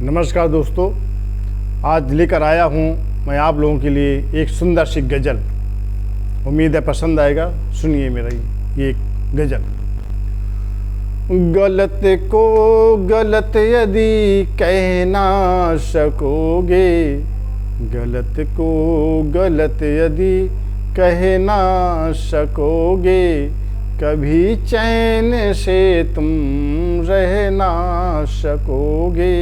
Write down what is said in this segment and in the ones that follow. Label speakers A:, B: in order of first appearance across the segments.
A: नमस्कार दोस्तों, आज लेकर आया हूँ मैं आप लोगों के लिए एक सुंदर सी गज़ल। उम्मीद है पसंद आएगा। सुनिए मेरा ये गज़ल। गलत को गलत यदि कह ना सकोगे, गलत को गलत यदि कह ना सकोगे, कभी चैन से तुम रह ना सकोगे,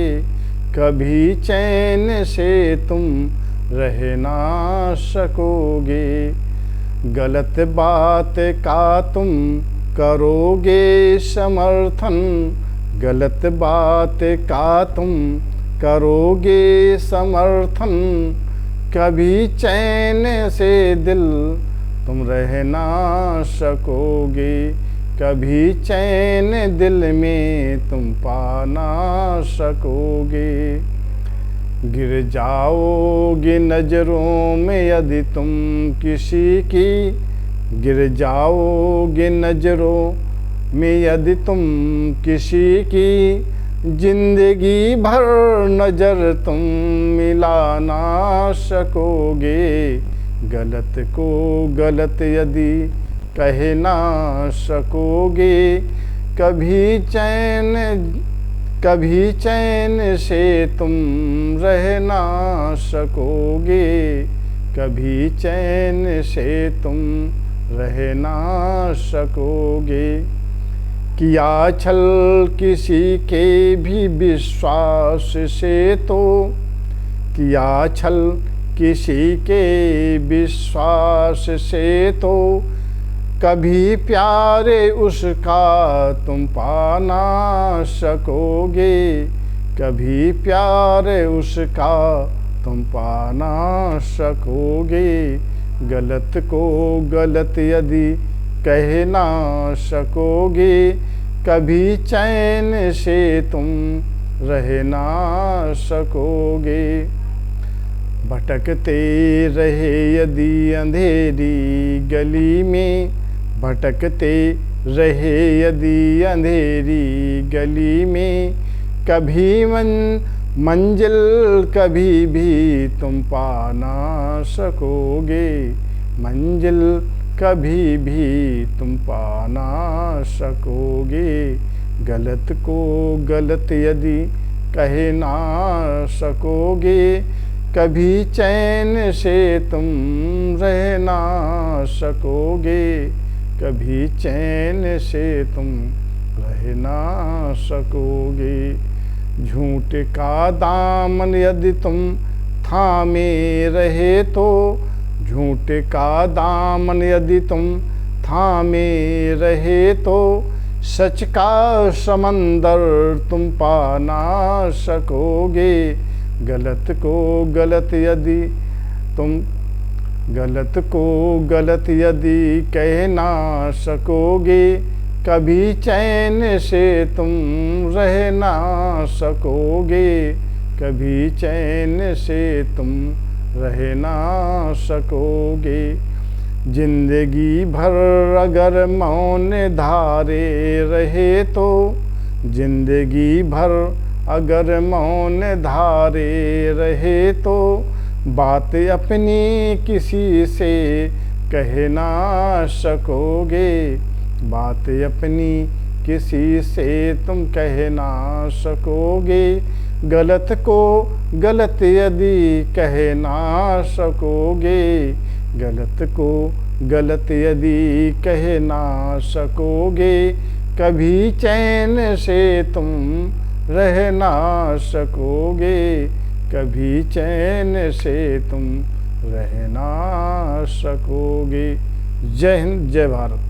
A: कभी चैन से तुम रह ना सकोगे। गलत बात का तुम करोगे समर्थन, गलत बात का तुम करोगे समर्थन, कभी चैन से दिल तुम रह ना सकोगे, कभी चैन दिल में तुम पा ना सकोगे। गिर जाओगे नज़रों में यदि तुम किसी की, गिर जाओगे नज़रों में यदि तुम किसी की, जिंदगी भर नज़र तुम मिला ना सकोगे। गलत को गलत यदि कह ना सकोगे, कभी चैन से तुम रह ना सकोगे, कभी चैन से तुम रह ना सकोगे। किया छल किसी के भी विश्वास से तो, किया छल किसी के विश्वास से तो, कभी प्यारे उसका तुम पा ना सकोगे, कभी प्यारे उसका तुम पा ना सकोगे। गलत को गलत यदि कह ना सकोगे, कभी चैन से तुम रह ना सकोगे। भटकते रहे यदि अंधेरी गली में, भटकते रहे यदि अंधेरी गली में, कभी मंजिल कभी भी तुम पा ना सकोगे, मंजिल कभी भी तुम पा ना सकोगे। गलत को गलत यदि कह ना सकोगे, कभी चैन से तुम रह ना सकोगे, कभी चैन से तुम रह ना सकोगे। झूठ का दामन यदि तुम थामे रहे तो, झूठ का दामन यदि तुम थामे रहे तो, सच का समंदर तुम पा ना सकोगे। गलत को गलत यदि तुम, गलत को गलत यदि कह ना सकोगे, कभी चैन से तुम रह ना सकोगे, कभी चैन से तुम रह ना सकोगे। जिंदगी भर अगर मौन धारे रहे तो, जिंदगी भर अगर मौन धारे रहे तो, बात अपनी किसी से कह ना सकोगे, बात अपनी किसी से तुम कह ना सकोगे। गलत को गलत यदि कह ना सकोगे, गलत को गलत यदि कह ना सकोगे, कभी चैन से तुम रह ना सकोगे, कभी चैन से तुम रह ना सकोगे। जय हिंद, जय भारत।